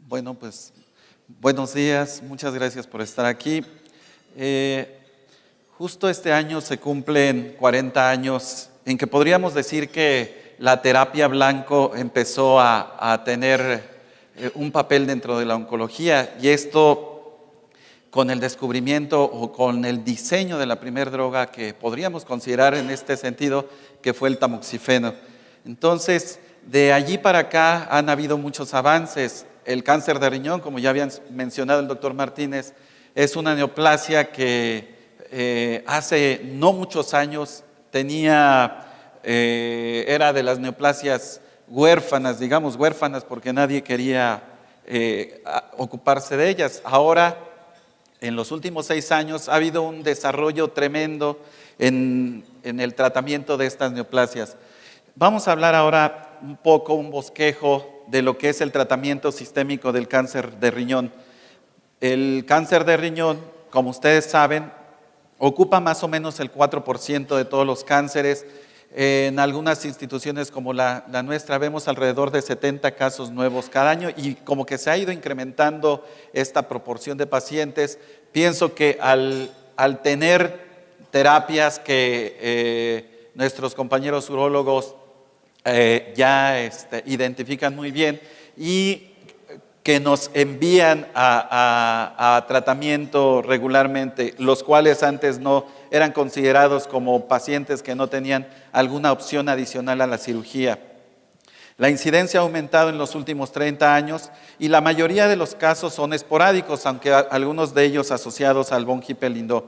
Bueno, pues buenos días, muchas gracias por estar aquí. Justo este año se cumplen 40 años en que podríamos decir que la terapia blanco empezó a tener un papel dentro de la oncología, y esto con el descubrimiento o con el diseño de la primera droga que podríamos considerar en este sentido, que fue el tamoxifeno. Entonces, de allí para acá han habido muchos avances. El cáncer de riñón, como ya habían mencionado el doctor Martínez, es una neoplasia que hace no muchos años era de las neoplasias huérfanas, digamos huérfanas porque nadie quería ocuparse de ellas. Ahora, en los últimos 6 años, ha habido un desarrollo tremendo en el tratamiento de estas neoplasias. Vamos a hablar ahora un bosquejo de lo que es el tratamiento sistémico del cáncer de riñón. El cáncer de riñón, como ustedes saben, ocupa más o menos el 4% de todos los cánceres. En algunas instituciones como la nuestra vemos alrededor de 70 casos nuevos cada año, y como que se ha ido incrementando esta proporción de pacientes. Pienso que al tener terapias que nuestros compañeros urólogos ya identifican muy bien y que nos envían a tratamiento regularmente, los cuales antes no eran considerados como pacientes que no tenían alguna opción adicional a la cirugía. La incidencia ha aumentado en los últimos 30 años y la mayoría de los casos son esporádicos, aunque algunos de ellos asociados al von Hippel-Lindau.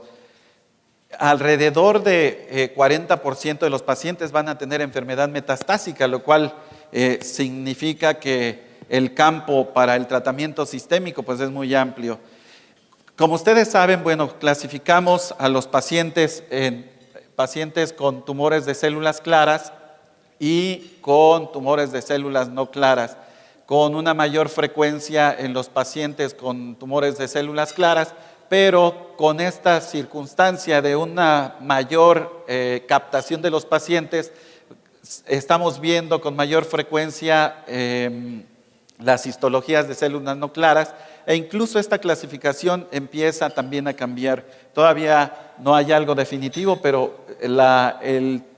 Alrededor de 40% de los pacientes van a tener enfermedad metastásica, lo cual significa que el campo para el tratamiento sistémico pues es muy amplio. Como ustedes saben, bueno, clasificamos a los pacientes en pacientes con tumores de células claras y con tumores de células no claras, con una mayor frecuencia en los pacientes con tumores de células claras, pero con esta circunstancia de una mayor captación de los pacientes, estamos viendo con mayor frecuencia las histologías de células no claras, e incluso esta clasificación empieza también a cambiar. Todavía no hay algo definitivo, pero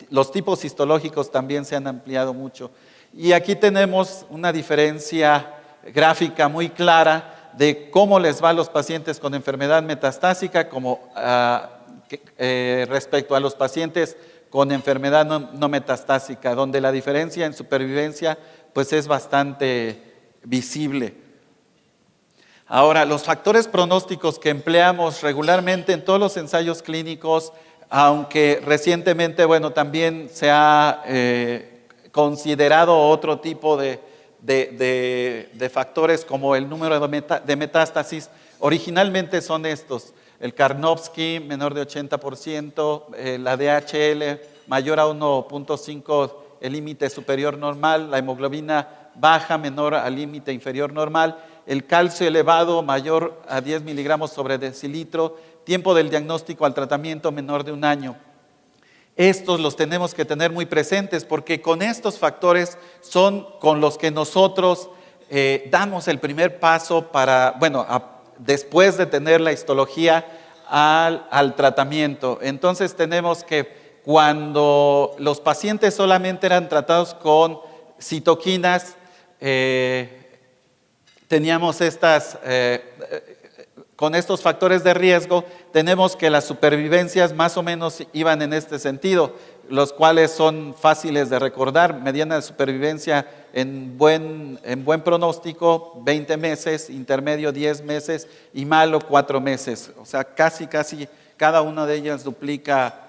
los tipos histológicos también se han ampliado mucho. Y aquí tenemos una diferencia gráfica muy clara de cómo les va a los pacientes con enfermedad metastásica respecto a los pacientes con enfermedad no metastásica, donde la diferencia en supervivencia pues es bastante visible. Ahora, los factores pronósticos que empleamos regularmente en todos los ensayos clínicos, aunque recientemente, bueno, también se ha considerado otro tipo de factores como el número de metástasis, originalmente son estos: el Karnofsky menor de 80%, la DHL mayor a 1.5, el límite superior normal, la hemoglobina baja menor al límite inferior normal, el calcio elevado mayor a 10 miligramos sobre decilitro, tiempo del diagnóstico al tratamiento menor de 1 año. Estos los tenemos que tener muy presentes porque con estos factores son con los que nosotros damos el primer paso para, bueno, después de tener la histología al tratamiento. Entonces tenemos que cuando los pacientes solamente eran tratados con citoquinas, teníamos con estos factores de riesgo, tenemos que las supervivencias más o menos iban en este sentido, los cuales son fáciles de recordar: mediana de supervivencia en buen pronóstico 20 meses, intermedio 10 meses y malo 4 meses. O sea, casi cada una de ellas duplica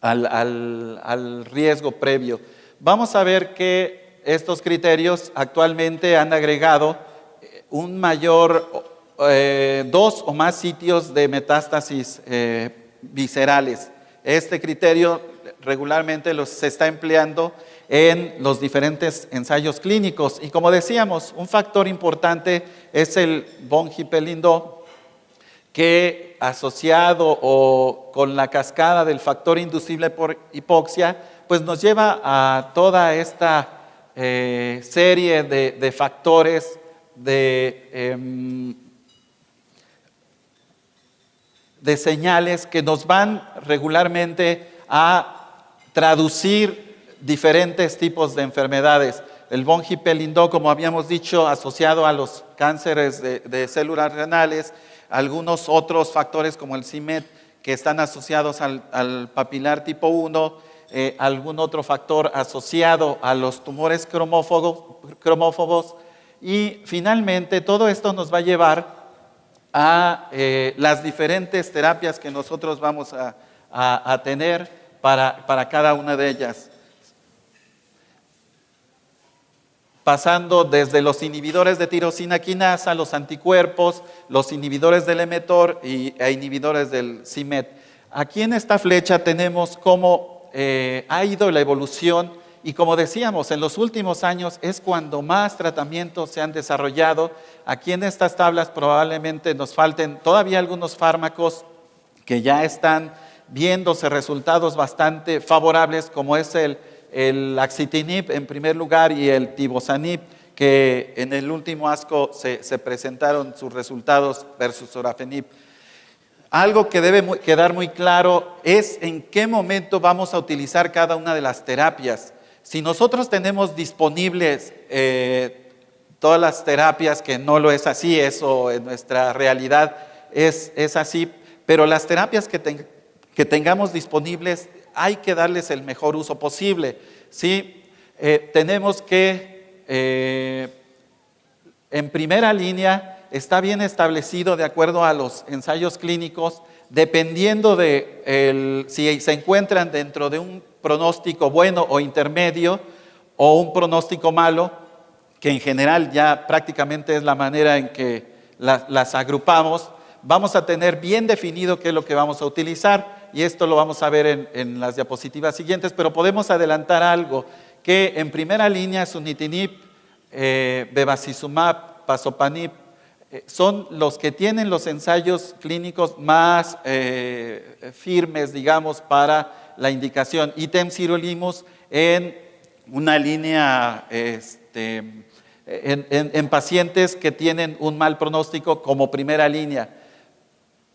al riesgo previo. Vamos a ver que estos criterios actualmente han agregado un mayor 2 o más sitios de metástasis viscerales. Este criterio regularmente se está empleando en los diferentes ensayos clínicos. Y como decíamos, un factor importante es el von Hippel-Lindau, que asociado o con la cascada del factor inducible por hipoxia, pues nos lleva a toda esta serie de factores de señales que nos van regularmente a traducir diferentes tipos de enfermedades. El von Hippel-Lindau, como habíamos dicho, asociado a los cánceres de células renales, algunos otros factores como el CIMET, que están asociados al papilar tipo 1, algún otro factor asociado a los tumores cromófobos, y finalmente todo esto nos va a llevar a las diferentes terapias que nosotros vamos a tener para cada una de ellas. Pasando desde los inhibidores de tirosina quinasa, los anticuerpos, los inhibidores del mTOR e inhibidores del c-MET. Aquí en esta flecha tenemos cómo ha ido la evolución y como decíamos, en los últimos años es cuando más tratamientos se han desarrollado. Aquí en estas tablas probablemente nos falten todavía algunos fármacos que ya están viéndose resultados bastante favorables, como es el axitinib en primer lugar y el tivozanib, que en el último ASCO se presentaron sus resultados versus sorafenib. Algo que debe quedar muy claro es en qué momento vamos a utilizar cada una de las terapias. Si nosotros tenemos disponibles todas las terapias, que no lo es así, eso en nuestra realidad es así, pero las terapias que tengamos disponibles hay que darles el mejor uso posible. ¿Sí? Tenemos que, en primera línea, está bien establecido de acuerdo a los ensayos clínicos, dependiendo de si se encuentran dentro de un pronóstico bueno o intermedio o un pronóstico malo, que en general ya prácticamente es la manera en que las agrupamos, vamos a tener bien definido qué es lo que vamos a utilizar. Y esto lo vamos a ver en las diapositivas siguientes, pero podemos adelantar algo, que en primera línea sunitinib, bevacizumab, pazopanib, son los que tienen los ensayos clínicos más firmes, digamos, para la indicación. Y temsirolimus en una línea, en pacientes que tienen un mal pronóstico como primera línea.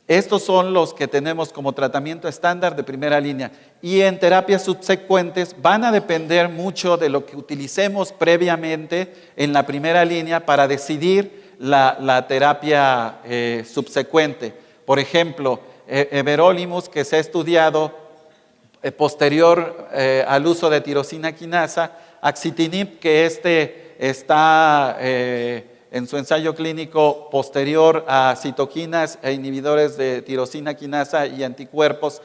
Estos son los que tenemos como tratamiento estándar de primera línea. Y en terapias subsecuentes van a depender mucho de lo que utilicemos previamente en la primera línea para decidir la terapia subsecuente. Por ejemplo, everolimus, que se ha estudiado posterior al uso de tirosina quinasa, axitinib, que está en su ensayo clínico posterior a citoquinas e inhibidores de tirosina quinasa y anticuerpos.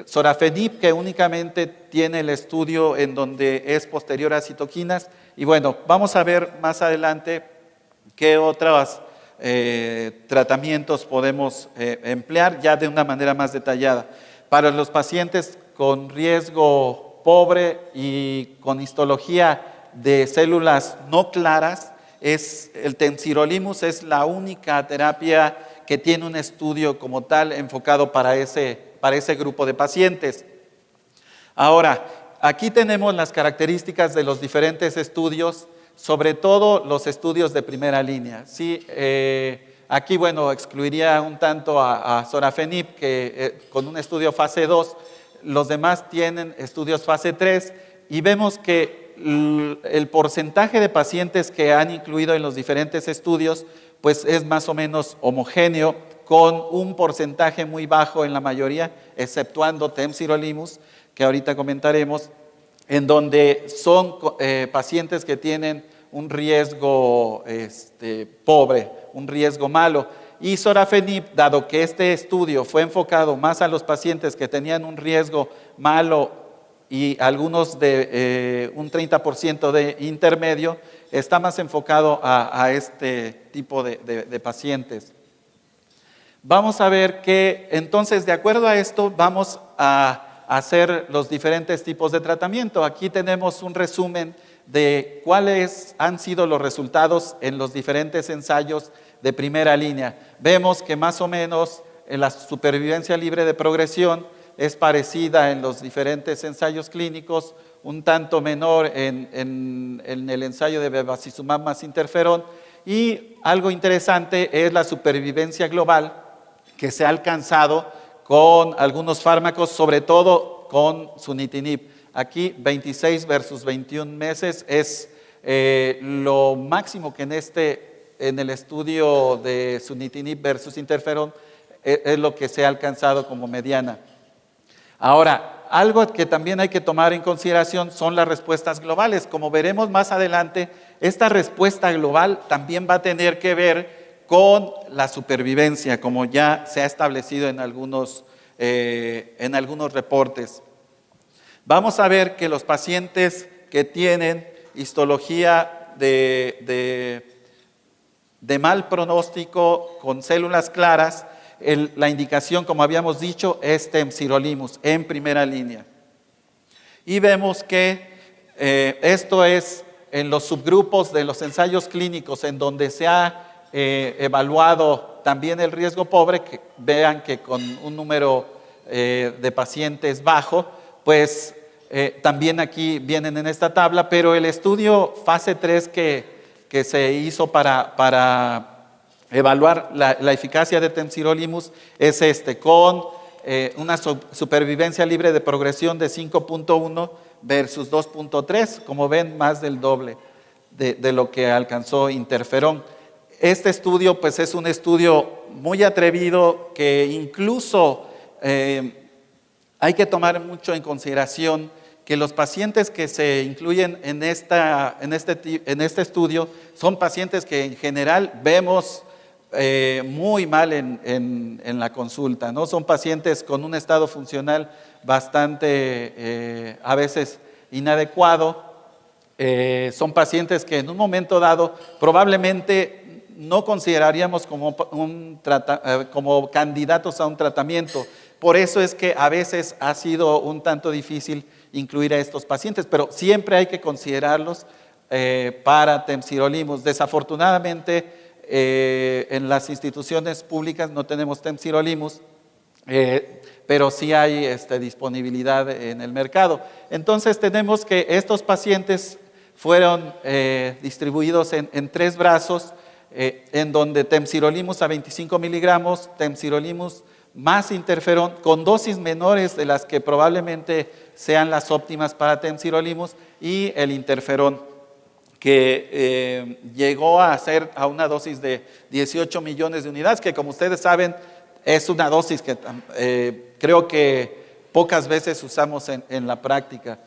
Sorafenib, que únicamente tiene el estudio en donde es posterior a citoquinas. Y bueno, vamos a ver más adelante qué otros tratamientos podemos emplear ya de una manera más detallada. Para los pacientes con riesgo pobre y con histología de células no claras, el temsirolimus es la única terapia que tiene un estudio como tal enfocado para ese grupo de pacientes. Ahora, aquí tenemos las características de los diferentes estudios, sobre todo los estudios de primera línea. ¿Sí? Aquí, bueno, excluiría un tanto a sorafenib, que con un estudio fase 2, los demás tienen estudios fase 3, y vemos que el porcentaje de pacientes que han incluido en los diferentes estudios pues es más o menos homogéneo, con un porcentaje muy bajo en la mayoría, exceptuando temsirolimus, que ahorita comentaremos, en donde son pacientes que tienen un riesgo pobre, un riesgo malo. Y sorafenib, dado que este estudio fue enfocado más a los pacientes que tenían un riesgo malo y algunos de un 30% de intermedio, está más enfocado a este tipo de pacientes. Vamos a ver que entonces, de acuerdo a esto, vamos a hacer los diferentes tipos de tratamiento. Aquí tenemos un resumen de cuáles han sido los resultados en los diferentes ensayos de primera línea. Vemos que más o menos en la supervivencia libre de progresión es parecida en los diferentes ensayos clínicos, un tanto menor en el ensayo de bevacizumab más interferón, Y algo interesante es la supervivencia global que se ha alcanzado con algunos fármacos, sobre todo con sunitinib. Aquí 26 versus 21 meses es lo máximo que en el estudio de sunitinib versus interferón es lo que se ha alcanzado como mediana. Ahora, algo que también hay que tomar en consideración son las respuestas globales. Como veremos más adelante, esta respuesta global también va a tener que ver con la supervivencia, como ya se ha establecido en algunos reportes. Vamos a ver que los pacientes que tienen histología de mal pronóstico con células claras, la indicación, como habíamos dicho, es temsirolimus en primera línea. Y vemos que esto es en los subgrupos de los ensayos clínicos en donde se ha evaluado también el riesgo pobre, que vean que con un número de pacientes bajo, pues también aquí vienen en esta tabla, pero el estudio fase 3 que se hizo para evaluar la eficacia de temsirolimus es con una supervivencia libre de progresión de 5.1 versus 2.3, como ven, más del doble de lo que alcanzó interferón. Este estudio pues es un estudio muy atrevido que incluso hay que tomar mucho en consideración que los pacientes que se incluyen en este estudio son pacientes que en general vemos muy mal en la consulta, ¿no? Son pacientes con un estado funcional bastante a veces inadecuado, son pacientes que en un momento dado probablemente no consideraríamos como candidatos a un tratamiento. Por eso es que a veces ha sido un tanto difícil incluir a estos pacientes, pero siempre hay que considerarlos para temsirolimus. Desafortunadamente, en las instituciones públicas no tenemos temsirolimus, pero sí hay disponibilidad en el mercado. Entonces tenemos que estos pacientes fueron distribuidos en 3 brazos, en donde temsirolimus a 25 miligramos, temsirolimus más interferón, con dosis menores de las que probablemente sean las óptimas para temsirolimus, y el interferón, que llegó a ser a una dosis de 18 millones de unidades, que como ustedes saben es una dosis que creo que pocas veces usamos en la práctica.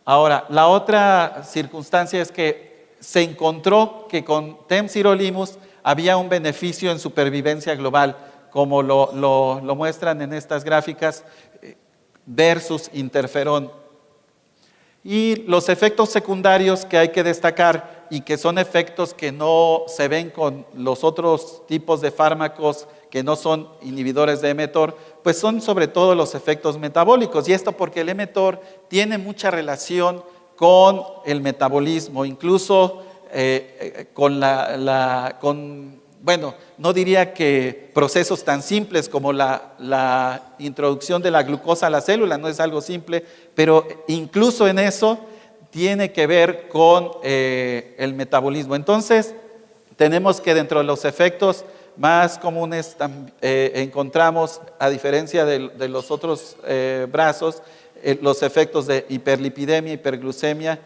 Ahora, la otra circunstancia es que se encontró que con temsirolimus había un beneficio en supervivencia global, como lo muestran en estas gráficas, versus interferón. Y los efectos secundarios que hay que destacar y que son efectos que no se ven con los otros tipos de fármacos que no son inhibidores de mTOR, pues son sobre todo los efectos metabólicos. Y esto porque el mTOR tiene mucha relación con el metabolismo, incluso bueno, no diría que procesos tan simples como la introducción de la glucosa a la célula, no es algo simple, pero incluso en eso tiene que ver con el metabolismo. Entonces, tenemos que dentro de los efectos más comunes encontramos, a diferencia de los otros brazos, los efectos de hiperlipidemia, hiperglucemia,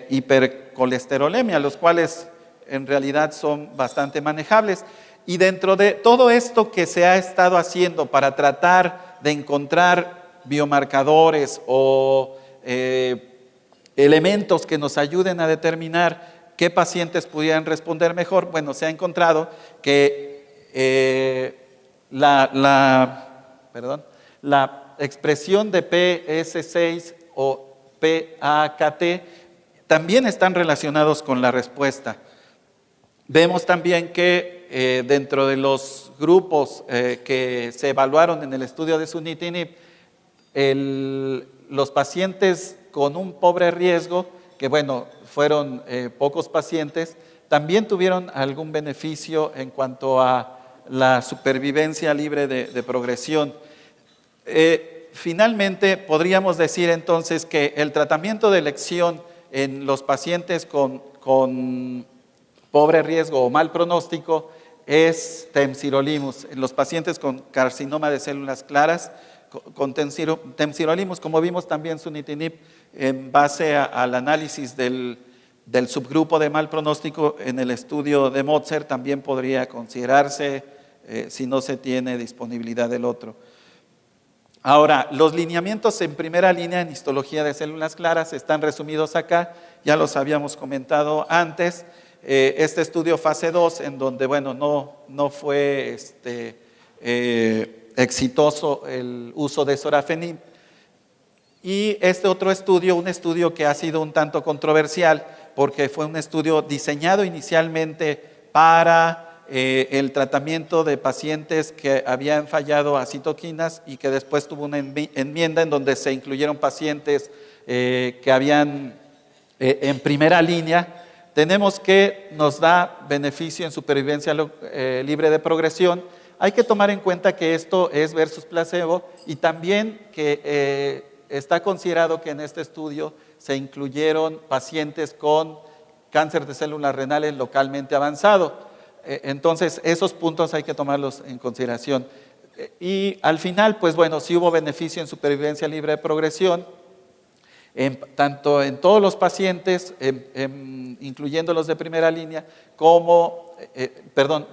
hipercolesterolemia, los cuales en realidad son bastante manejables. Y dentro de todo esto que se ha estado haciendo para tratar de encontrar biomarcadores o elementos que nos ayuden a determinar qué pacientes pudieran responder mejor, bueno, se ha encontrado que la expresión de PS6 o PAKT también están relacionados con la respuesta. Vemos también que dentro de los grupos que se evaluaron en el estudio de sunitinib, los pacientes con un pobre riesgo, que bueno, fueron pocos pacientes, también tuvieron algún beneficio en cuanto a la supervivencia libre de progresión. Finalmente, podríamos decir entonces que el tratamiento de elección en los pacientes con pobre riesgo o mal pronóstico es temsirolimus. En los pacientes con carcinoma de células claras, con temsirolimus, como vimos también sunitinib, en base al análisis del subgrupo de mal pronóstico en el estudio de Motzer, también podría considerarse si no se tiene disponibilidad del otro. Ahora, los lineamientos en primera línea en histología de células claras están resumidos acá, ya los habíamos comentado antes. Este estudio fase 2, en donde bueno, no fue exitoso el uso de sorafenib. Y este otro estudio, un estudio que ha sido un tanto controversial, porque fue un estudio diseñado inicialmente para el tratamiento de pacientes que habían fallado a citoquinas y que después tuvo una enmienda en donde se incluyeron pacientes que habían en primera línea. Tenemos que nos da beneficio en supervivencia libre de progresión. Hay que tomar en cuenta que esto es versus placebo y también que está considerado que en este estudio se incluyeron pacientes con cáncer de células renales localmente avanzado. Entonces, esos puntos hay que tomarlos en consideración. Y al final, pues bueno, sí hubo beneficio en supervivencia libre de progresión, tanto en todos los pacientes, incluyendo los de primera línea,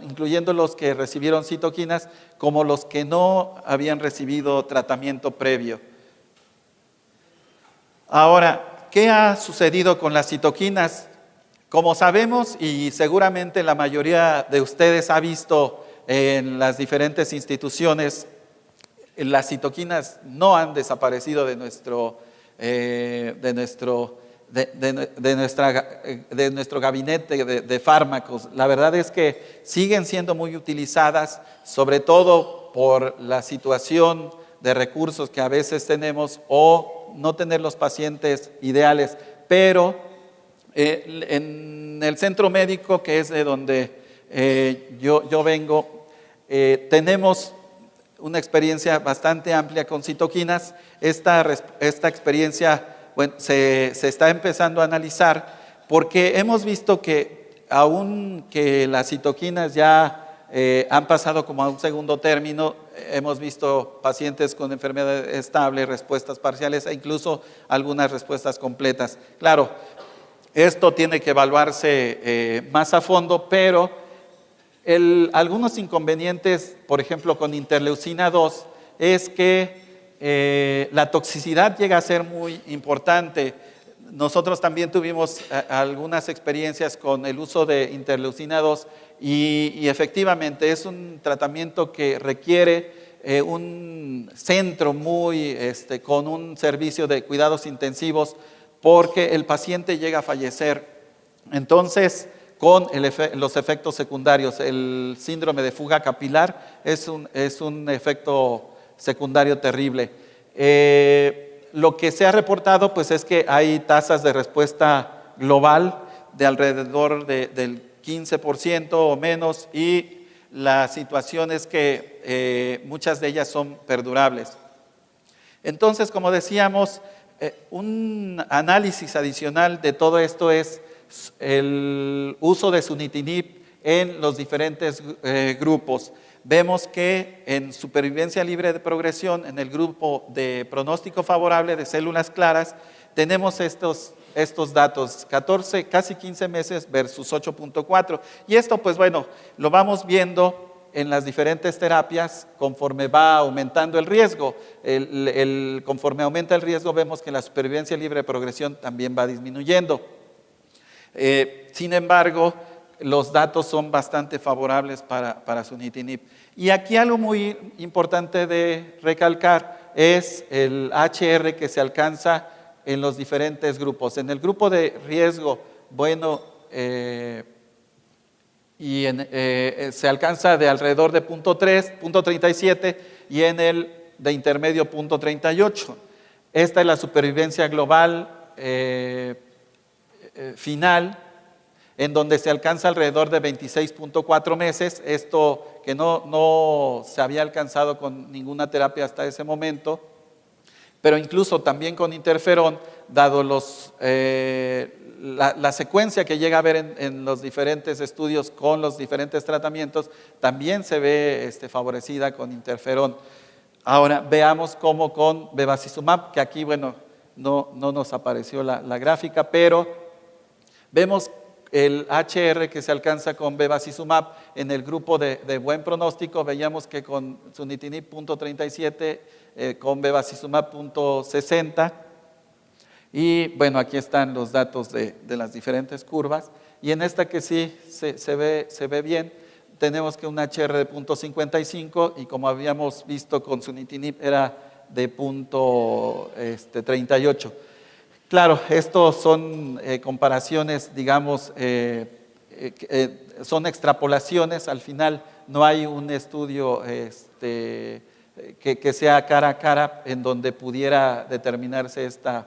incluyendo los que recibieron citoquinas, como los que no habían recibido tratamiento previo. Ahora, ¿qué ha sucedido con las citoquinas? Como sabemos, y seguramente la mayoría de ustedes ha visto en las diferentes instituciones, las citoquinas no han desaparecido de nuestro gabinete de fármacos. La verdad es que siguen siendo muy utilizadas, sobre todo por la situación de recursos que a veces tenemos o no tener los pacientes ideales, pero en el centro médico, que es de donde yo vengo, tenemos una experiencia bastante amplia con citoquinas. Esta experiencia se está empezando a analizar porque hemos visto que aun que las citoquinas ya han pasado como a un segundo término, hemos visto pacientes con enfermedad estable, respuestas parciales e incluso algunas respuestas completas. Claro, esto tiene que evaluarse más a fondo, pero algunos inconvenientes, por ejemplo, con interleucina 2, es que la toxicidad llega a ser muy importante. Nosotros también tuvimos algunas experiencias con el uso de interleucina 2 y efectivamente es un tratamiento que requiere un centro con un servicio de cuidados intensivos, porque el paciente llega a fallecer. Entonces, con los efectos secundarios, el síndrome de fuga capilar es un efecto secundario terrible. Lo que se ha reportado pues, es que hay tasas de respuesta global de alrededor del 15% o menos, y la situación es que muchas de ellas son perdurables. Entonces, como decíamos, un análisis adicional de todo esto es el uso de sunitinib en los diferentes grupos. Vemos que en supervivencia libre de progresión, en el grupo de pronóstico favorable de células claras, tenemos estos datos, 14, casi 15 meses versus 8.4. Y esto, pues bueno, lo vamos viendo en las diferentes terapias conforme va aumentando el riesgo. Conforme aumenta el riesgo, vemos que la supervivencia libre de progresión también va disminuyendo. Sin embargo, los datos son bastante favorables para sunitinib. Y aquí algo muy importante de recalcar es el HR que se alcanza en los diferentes grupos. En el grupo de riesgo, bueno, se alcanza de alrededor de 0.3, 0.37, y en el de intermedio 0.38. Esta es la supervivencia global final, en donde se alcanza alrededor de 26.4 meses, esto que no se había alcanzado con ninguna terapia hasta ese momento. Pero incluso también con interferón, dado la secuencia que llega a haber en los diferentes estudios con los diferentes tratamientos, también se ve favorecida con interferón. Ahora veamos cómo con bevacizumab, que aquí, bueno, no nos apareció la gráfica, pero vemos el HR que se alcanza con bevacizumab en el grupo de buen pronóstico. Veíamos que con sunitinib .37, con bevacizumab .60. Y bueno, aquí están los datos de las diferentes curvas. Y en esta que sí se ve bien, tenemos que un HR de .55 y como habíamos visto con sunitinib era de .38. Claro, estos son comparaciones, digamos, son extrapolaciones. Al final no hay un estudio que sea cara a cara en donde pudiera determinarse esta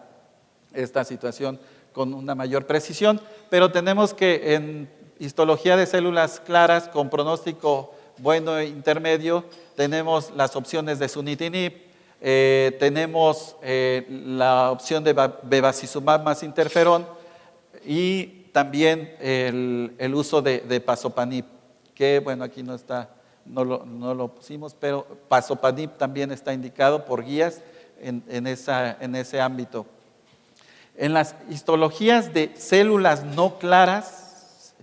situación con una mayor precisión, pero tenemos que en histología de células claras con pronóstico bueno e intermedio, tenemos las opciones de sunitinib, tenemos la opción de bevacizumab más interferón y también el uso de pazopanib, que bueno, aquí no está, no lo pusimos, pero pazopanib también está indicado por guías en ese ámbito. En las histologías de células no claras,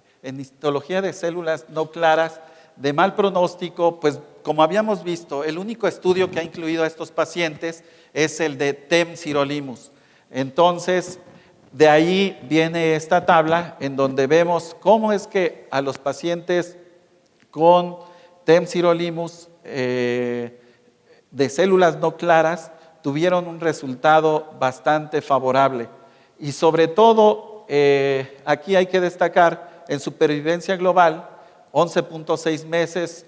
de mal pronóstico, pues como habíamos visto, el único estudio que ha incluido a estos pacientes es el de temsirolimus. Entonces, de ahí viene esta tabla en donde vemos cómo es que a los pacientes con temsirolimus de células no claras tuvieron un resultado bastante favorable. Y sobre todo, aquí hay que destacar en supervivencia global, 11.6 meses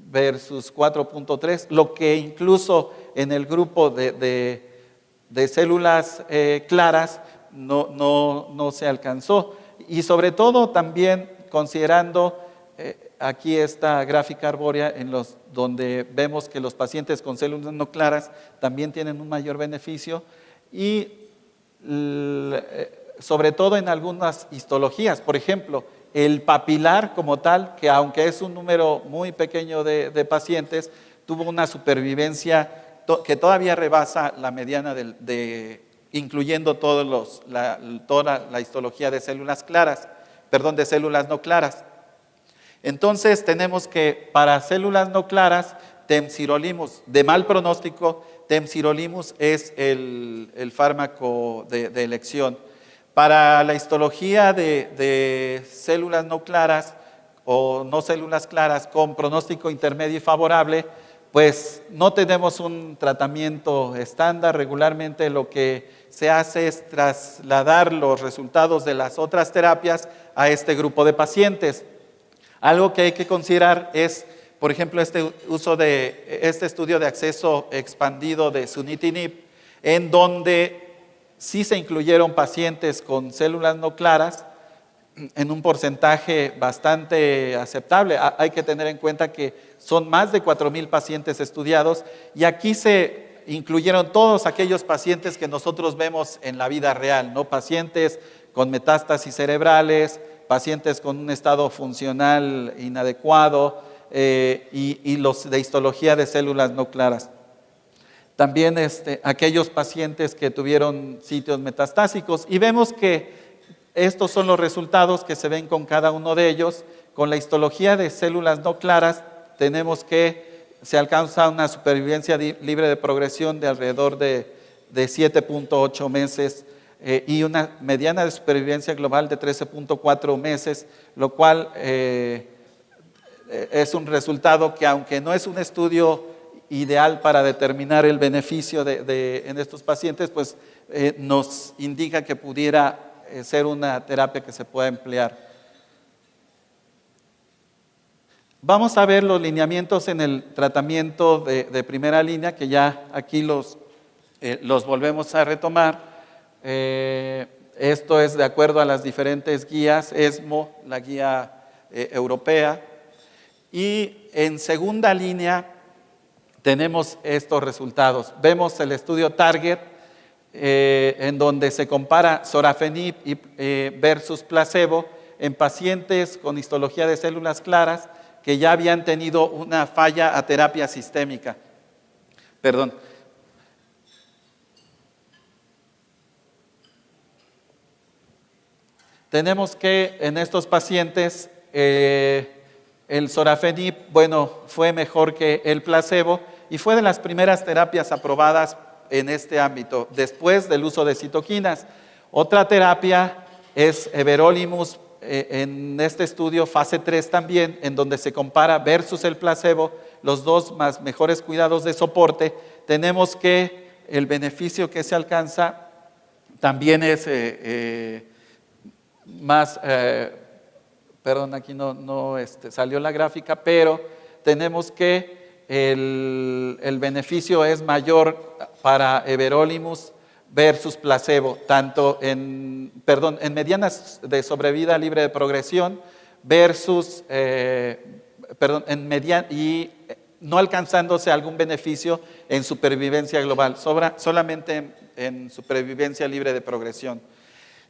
versus 4.3, lo que incluso en el grupo de células claras no se alcanzó. Y sobre todo también considerando aquí esta gráfica arbórea donde vemos que los pacientes con células no claras también tienen un mayor beneficio y sobre todo en algunas histologías. Por ejemplo, el papilar como tal, que aunque es un número muy pequeño de pacientes, tuvo una supervivencia que todavía rebasa la mediana incluyendo toda la histología de células claras, de células no claras. Entonces tenemos que para células no claras, temsirolimus, de mal pronóstico, temsirolimus es el fármaco de elección. Para la histología de células no claras o no células claras con pronóstico intermedio y favorable, pues no tenemos un tratamiento estándar. Regularmente lo que se hace es trasladar los resultados de las otras terapias a este grupo de pacientes. Algo que hay que considerar es, por ejemplo, este estudio de acceso expandido de sunitinib, en donde sí se incluyeron pacientes con células no claras en un porcentaje bastante aceptable. Hay que tener en cuenta que son más de 4,000 pacientes estudiados y aquí se incluyeron todos aquellos pacientes que nosotros vemos en la vida real, ¿no? Pacientes con metástasis cerebrales, pacientes con un estado funcional inadecuado y los de histología de células no claras. También aquellos pacientes que tuvieron sitios metastásicos y vemos que estos son los resultados que se ven con cada uno de ellos. Con la histología de células no claras tenemos que se alcanza una supervivencia libre de progresión de alrededor de 7.8 meses y una mediana de supervivencia global de 13.4 meses, lo cual es un resultado que, aunque no es un estudio ideal para determinar el beneficio en estos pacientes, pues nos indica que pudiera ser una terapia que se pueda emplear. Vamos a ver los lineamientos en el tratamiento de primera línea, que ya aquí los volvemos a retomar. Esto es de acuerdo a las diferentes guías, ESMO, la guía europea. Y en segunda línea tenemos estos resultados. Vemos el estudio Target, en donde se compara sorafenib versus placebo en pacientes con histología de células claras que ya habían tenido una falla a terapia sistémica. Perdón. Tenemos que en estos pacientes el sorafenib, bueno, fue mejor que el placebo y fue de las primeras terapias aprobadas en este ámbito, después del uso de citoquinas. Otra terapia es everolimus, en este estudio fase 3 también, en donde se compara versus el placebo, los dos más mejores cuidados de soporte. Tenemos que el beneficio que se alcanza también es más, perdón, aquí no salió la gráfica, pero tenemos que el beneficio es mayor para everolimus versus placebo, tanto en medianas de sobrevida libre de progresión versus, y no alcanzándose algún beneficio en supervivencia global, solamente en supervivencia libre de progresión.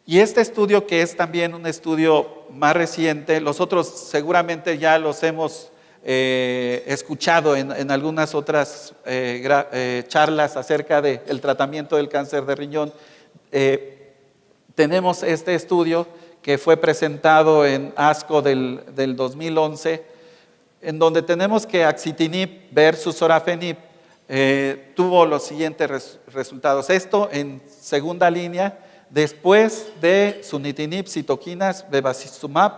Y este estudio, que es también un estudio más reciente, los otros seguramente ya los hemos escuchado en algunas otras charlas acerca del tratamiento del cáncer de riñón. Tenemos este estudio que fue presentado en ASCO del 2011, en donde tenemos que axitinib versus sorafenib tuvo los siguientes resultados. Esto en segunda línea, después de sunitinib, citoquinas, bevacizumab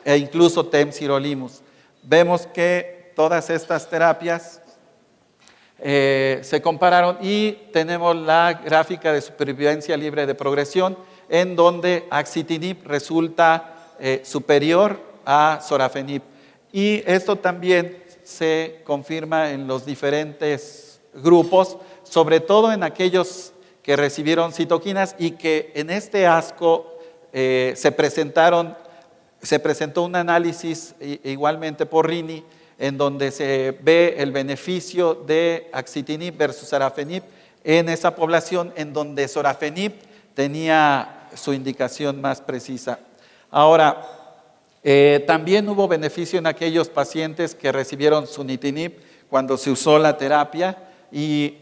e incluso temsirolimus. Vemos que todas estas terapias se compararon y tenemos la gráfica de supervivencia libre de progresión, en donde axitinib resulta superior a sorafenib. Y esto también se confirma en los diferentes grupos, sobre todo en aquellos que recibieron citoquinas y que en este ASCO se presentó un análisis igualmente por Rini, en donde se ve el beneficio de axitinib versus sorafenib en esa población, en donde sorafenib tenía su indicación más precisa. Ahora, también hubo beneficio en aquellos pacientes que recibieron sunitinib cuando se usó la terapia, y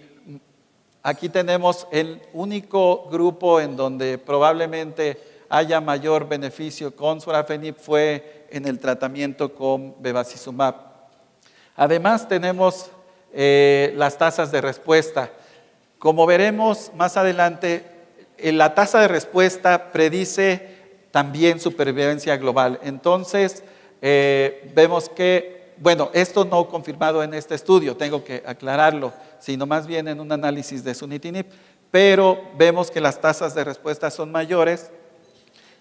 aquí tenemos el único grupo en donde probablemente haya mayor beneficio con sorafenib fue en el tratamiento con bevacizumab. Además tenemos las tasas de respuesta. Como veremos más adelante, la tasa de respuesta predice también supervivencia global. Entonces, vemos que, bueno, esto no confirmado en este estudio, tengo que aclararlo, sino más bien en un análisis de sunitinib, pero vemos que las tasas de respuesta son mayores.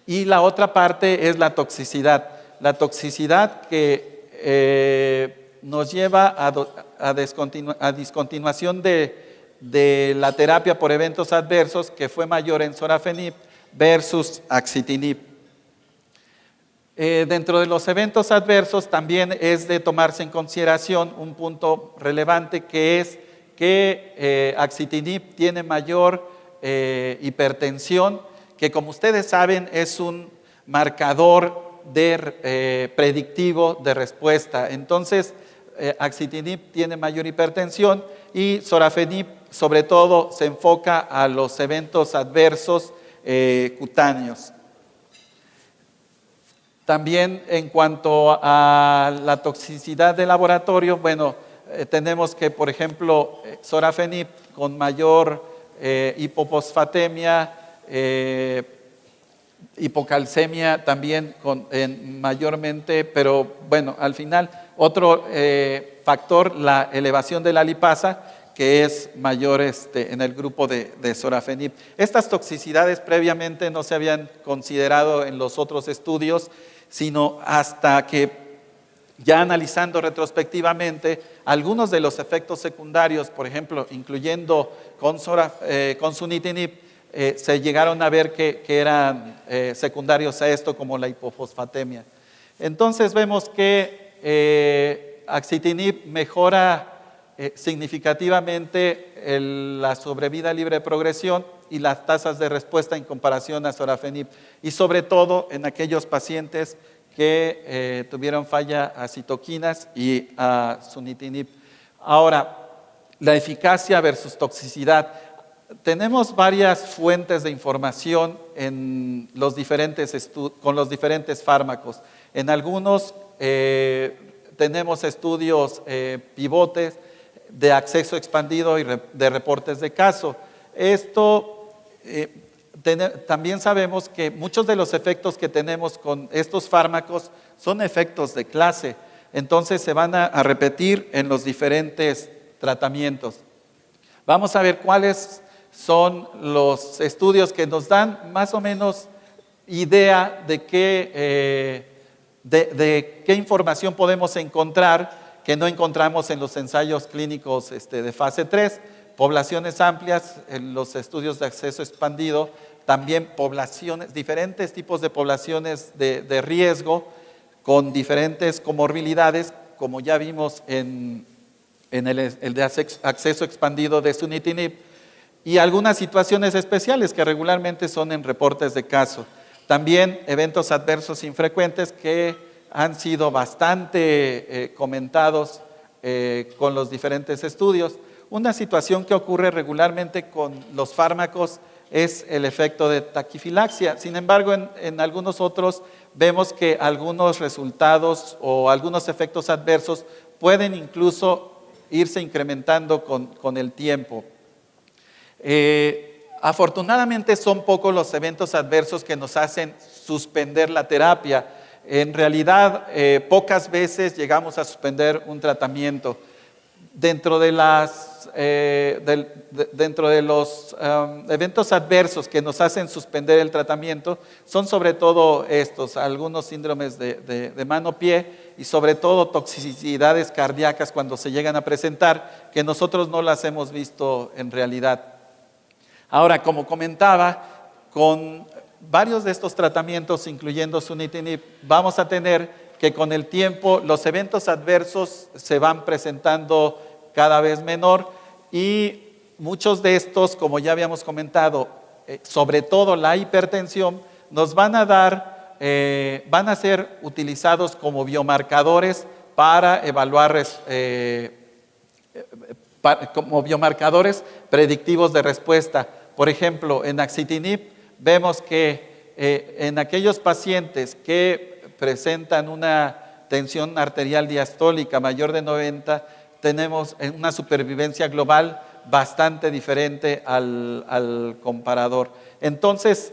Y la otra parte es la toxicidad. La toxicidad que nos lleva a discontinuación de la terapia por eventos adversos, que fue mayor en sorafenib versus axitinib. Dentro de los eventos adversos también es de tomarse en consideración un punto relevante, que es que axitinib tiene mayor hipertensión, que como ustedes saben es un marcador predictivo de respuesta. Entonces, axitinib tiene mayor hipertensión y sorafenib sobre todo se enfoca a los eventos adversos cutáneos. También en cuanto a la toxicidad de laboratorio, bueno, tenemos que, por ejemplo, sorafenib con mayor hipofosfatemia, hipocalcemia también mayormente, pero bueno, al final otro factor, la elevación de la lipasa, que es mayor en el grupo de sorafenib. Estas toxicidades previamente no se habían considerado en los otros estudios, sino hasta que ya analizando retrospectivamente algunos de los efectos secundarios, por ejemplo, incluyendo con sunitinib, se llegaron a ver que eran secundarios a esto, como la hipofosfatemia. Entonces vemos que axitinib mejora significativamente la sobrevida libre de progresión y las tasas de respuesta en comparación a sorafenib, y sobre todo en aquellos pacientes que tuvieron falla a citoquinas y a sunitinib. Ahora, la eficacia versus toxicidad. Tenemos varias fuentes de información en con los diferentes fármacos. En algunos tenemos estudios pivotes de acceso expandido y de reportes de caso. Esto también sabemos que muchos de los efectos que tenemos con estos fármacos son efectos de clase, entonces se van a repetir en los diferentes tratamientos. Vamos a ver cuáles son los estudios que nos dan más o menos idea de qué información podemos encontrar que no encontramos en los ensayos clínicos de fase 3, poblaciones amplias, en los estudios de acceso expandido, también diferentes tipos de poblaciones de riesgo con diferentes comorbilidades, como ya vimos en el de acceso expandido de sunitinib, y algunas situaciones especiales que regularmente son en reportes de caso. También eventos adversos infrecuentes que han sido bastante comentados con los diferentes estudios. Una situación que ocurre regularmente con los fármacos es el efecto de taquifilaxia. Sin embargo, en algunos otros vemos que algunos resultados o algunos efectos adversos pueden incluso irse incrementando con el tiempo. Afortunadamente son pocos los eventos adversos que nos hacen suspender la terapia. En realidad, pocas veces llegamos a suspender un tratamiento. Dentro de los eventos adversos que nos hacen suspender el tratamiento son sobre todo estos, algunos síndromes de mano-pie y sobre todo toxicidades cardíacas cuando se llegan a presentar, que nosotros no las hemos visto en realidad. Ahora, como comentaba, con varios de estos tratamientos, incluyendo sunitinib, vamos a tener que con el tiempo los eventos adversos se van presentando cada vez menor y muchos de estos, como ya habíamos comentado, sobre todo la hipertensión, nos van a ser utilizados como biomarcadores para evaluar como biomarcadores predictivos de respuesta. Por ejemplo, en axitinib vemos que en aquellos pacientes que presentan una tensión arterial diastólica mayor de 90, tenemos una supervivencia global bastante diferente al comparador. Entonces,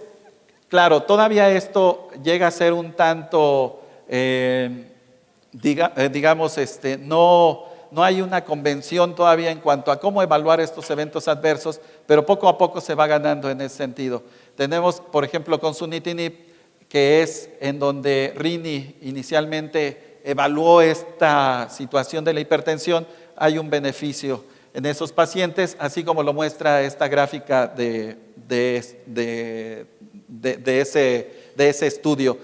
claro, todavía esto llega a ser un tanto, no hay una convención todavía en cuanto a cómo evaluar estos eventos adversos, pero poco a poco se va ganando en ese sentido. Tenemos, por ejemplo, con sunitinib, que es en donde Rini inicialmente evaluó esta situación de la hipertensión, hay un beneficio en esos pacientes, así como lo muestra esta gráfica de ese estudio.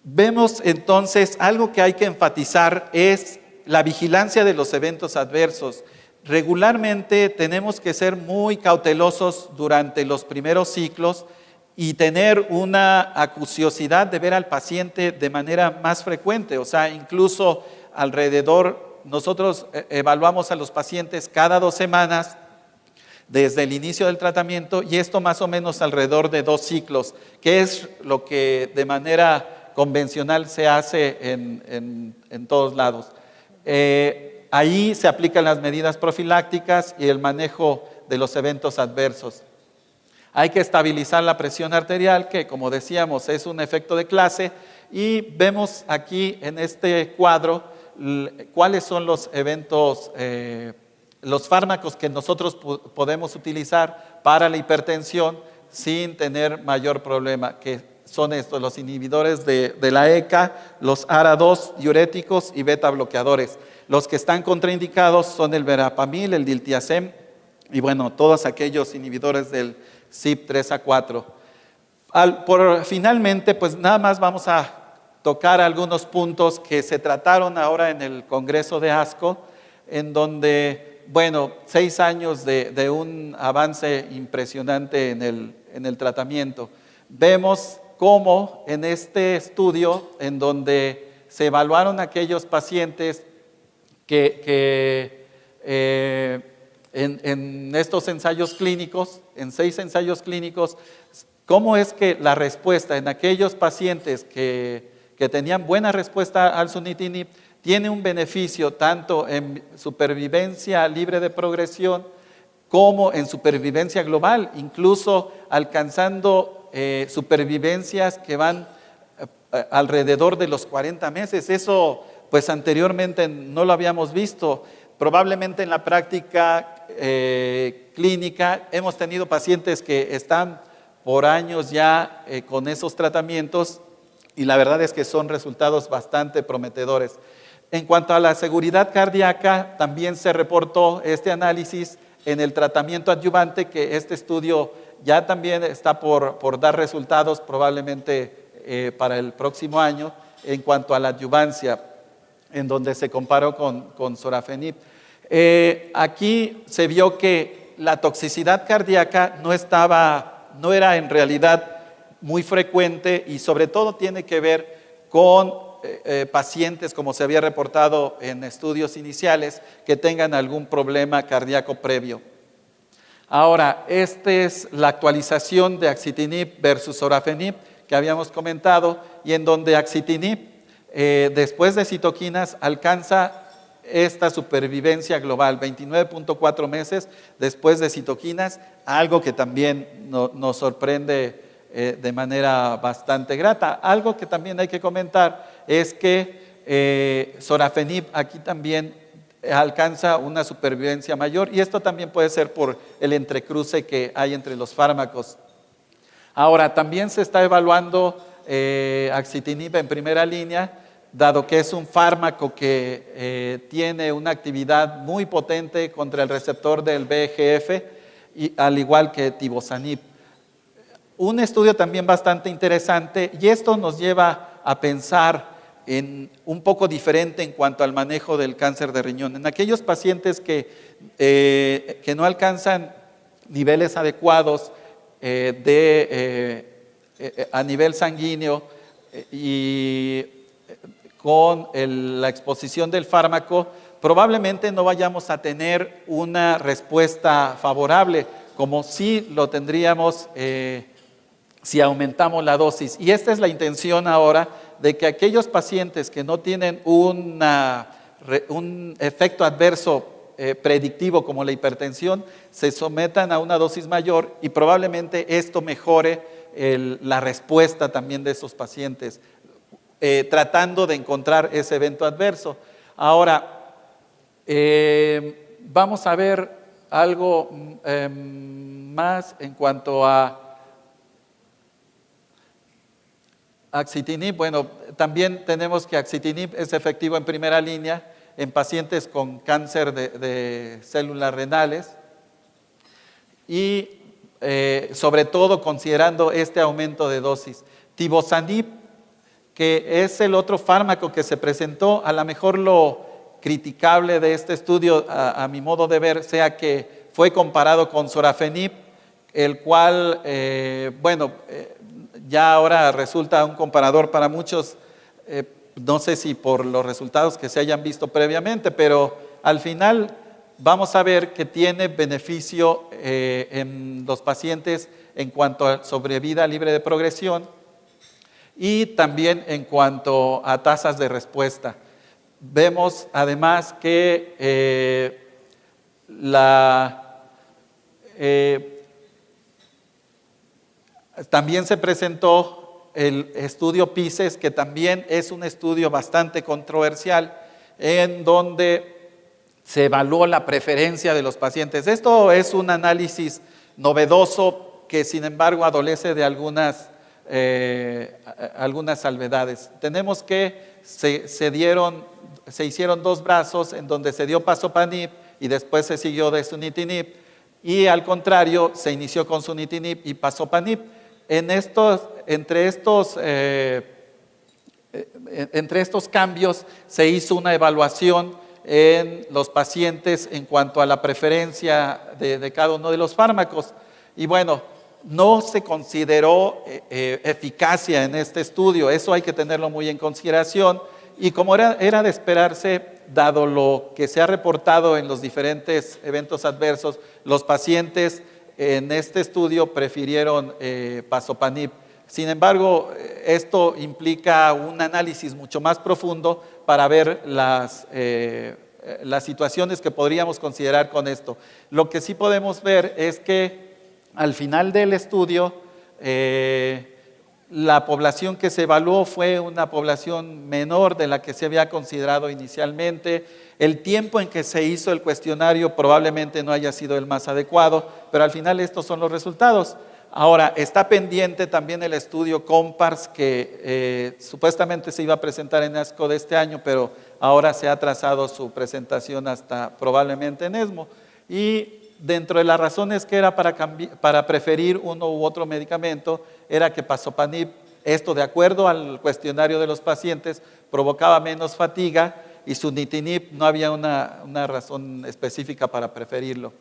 Vemos entonces, algo que hay que enfatizar es la vigilancia de los eventos adversos. Regularmente tenemos que ser muy cautelosos durante los primeros ciclos y tener una acuciosidad de ver al paciente de manera más frecuente, o sea, incluso nosotros evaluamos a los pacientes cada 2 semanas desde el inicio del tratamiento y esto más o menos alrededor de 2 ciclos, que es lo que de manera convencional se hace en todos lados. Ahí se aplican las medidas profilácticas y el manejo de los eventos adversos. Hay que estabilizar la presión arterial, que como decíamos es un efecto de clase, y vemos aquí en este cuadro cuáles son los eventos, los fármacos que nosotros podemos utilizar para la hipertensión sin tener mayor problema, que son estos, los inhibidores de la ECA, los ARA2 diuréticos y beta bloqueadores. Los que están contraindicados son el verapamil, el diltiazem y bueno, todos aquellos inhibidores del CYP3A4. Finalmente, pues nada más vamos a tocar algunos puntos que se trataron ahora en el Congreso de ASCO. en donde, bueno, 6 años de un avance impresionante en el tratamiento. Vemos cómo en este estudio, en donde se evaluaron aquellos pacientes que en estos ensayos clínicos, en 6 ensayos clínicos, cómo es que la respuesta en aquellos pacientes que tenían buena respuesta al sunitinib tiene un beneficio tanto en supervivencia libre de progresión como en supervivencia global, incluso alcanzando supervivencias que van alrededor de los 40 meses. Eso pues anteriormente no lo habíamos visto. Probablemente en la práctica clínica hemos tenido pacientes que están por años ya con esos tratamientos y la verdad es que son resultados bastante prometedores. En cuanto a la seguridad cardíaca, también se reportó este análisis en el tratamiento adyuvante, que este estudio ya también está por dar resultados probablemente para el próximo año en cuanto a la adyuvancia, en donde se comparó con sorafenib. Aquí se vio que la toxicidad cardíaca no era en realidad muy frecuente y sobre todo tiene que ver con pacientes, como se había reportado en estudios iniciales, que tengan algún problema cardíaco previo. Ahora, esta es la actualización de axitinib versus sorafenib que habíamos comentado, y en donde axitinib, después de citoquinas, alcanza esta supervivencia global, 29.4 meses después de citoquinas, algo que también nos sorprende de manera bastante grata. Algo que también hay que comentar es que sorafenib aquí también alcanza una supervivencia mayor, y esto también puede ser por el entrecruce que hay entre los fármacos. Ahora, también se está evaluando axitinib en primera línea, dado que es un fármaco que tiene una actividad muy potente contra el receptor del VEGF, y, al igual que tivozanib. Un estudio también bastante interesante, y esto nos lleva a pensar en un poco diferente en cuanto al manejo del cáncer de riñón. En aquellos pacientes que no alcanzan niveles adecuados a nivel sanguíneo y con la exposición del fármaco, probablemente no vayamos a tener una respuesta favorable, como sí lo tendríamos si aumentamos la dosis. Y esta es la intención ahora, de que aquellos pacientes que no tienen un efecto adverso predictivo como la hipertensión, se sometan a una dosis mayor, y probablemente esto mejore la respuesta también de esos pacientes, tratando de encontrar ese evento adverso. Ahora, vamos a ver algo más en cuanto a axitinib. Bueno, también tenemos que axitinib es efectivo en primera línea en pacientes con cáncer de células renales, y sobre todo considerando este aumento de dosis. Tivozanib, que es el otro fármaco que se presentó, a lo mejor lo criticable de este estudio, a mi modo de ver, sea que fue comparado con sorafenib, el cual, ya ahora resulta un comparador para muchos, no sé si por los resultados que se hayan visto previamente, pero al final vamos a ver que tiene beneficio en los pacientes en cuanto a sobrevida libre de progresión y también en cuanto a tasas de respuesta. Vemos además que también se presentó el estudio PICES, que también es un estudio bastante controversial, en donde se evaluó la preferencia de los pacientes. Esto es un análisis novedoso que, sin embargo, adolece de algunas salvedades. Tenemos que se hicieron 2 brazos en donde se dio pazopanib y después se siguió de sunitinib, y al contrario se inició con sunitinib y pazopanib. Entre estos cambios se hizo una evaluación en los pacientes en cuanto a la preferencia de cada uno de los fármacos. Y bueno, no se consideró eficacia en este estudio, eso hay que tenerlo muy en consideración. Y como era de esperarse, dado lo que se ha reportado en los diferentes eventos adversos, los pacientes en este estudio prefirieron Pazopanib. Sin embargo, esto implica un análisis mucho más profundo para ver las situaciones que podríamos considerar con esto. Lo que sí podemos ver es que al final del estudio, la población que se evaluó fue una población menor de la que se había considerado inicialmente. El tiempo en que se hizo el cuestionario probablemente no haya sido el más adecuado, pero al final estos son los resultados. Ahora, está pendiente también el estudio COMPARS que supuestamente se iba a presentar en ASCO de este año, pero ahora se ha atrasado su presentación hasta probablemente en ESMO. Y dentro de las razones que era para preferir uno u otro medicamento, era que Pazopanib, esto de acuerdo al cuestionario de los pacientes, provocaba menos fatiga, y Sunitinib no había una razón específica para preferirlo.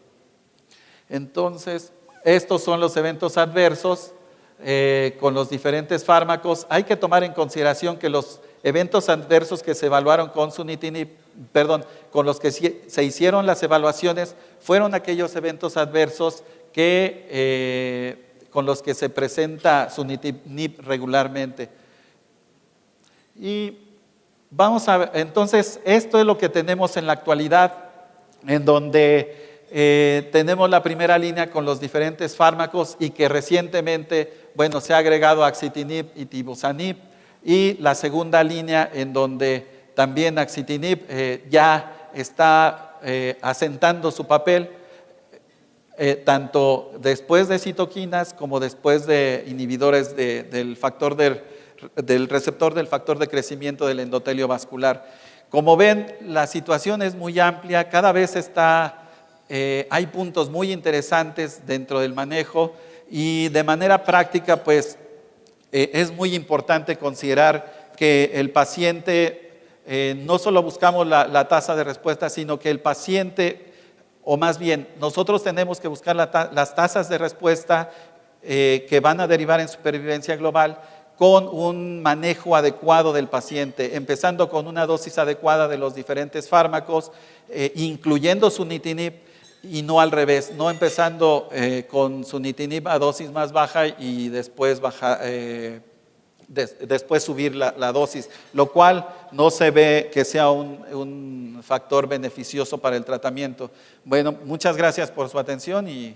Entonces, estos son los eventos adversos con los diferentes fármacos. Hay que tomar en consideración que los eventos adversos que se evaluaron con Sunitinib, con los que se hicieron las evaluaciones, fueron aquellos eventos adversos con los que se presenta Sunitinib regularmente. Y vamos a ver, entonces, esto es lo que tenemos en la actualidad, en donde tenemos la primera línea con los diferentes fármacos y que recientemente, bueno, se ha agregado Axitinib y Tivozanib, y la segunda línea en donde también Axitinib ya está asentando su papel, tanto después de citoquinas como después de inhibidores del receptor del factor de crecimiento del endotelio vascular. Como ven, la situación es muy amplia, cada vez hay puntos muy interesantes dentro del manejo, y de manera práctica, pues, es muy importante considerar que el paciente, no solo buscamos la tasa de respuesta, sino que el paciente, o más bien, nosotros tenemos que buscar las tasas de respuesta que van a derivar en supervivencia global con un manejo adecuado del paciente, empezando con una dosis adecuada de los diferentes fármacos, incluyendo Sunitinib, y no al revés, no empezando con Sunitinib a dosis más baja y después subir la dosis, lo cual no se ve que sea un factor beneficioso para el tratamiento. Bueno, muchas gracias por su atención y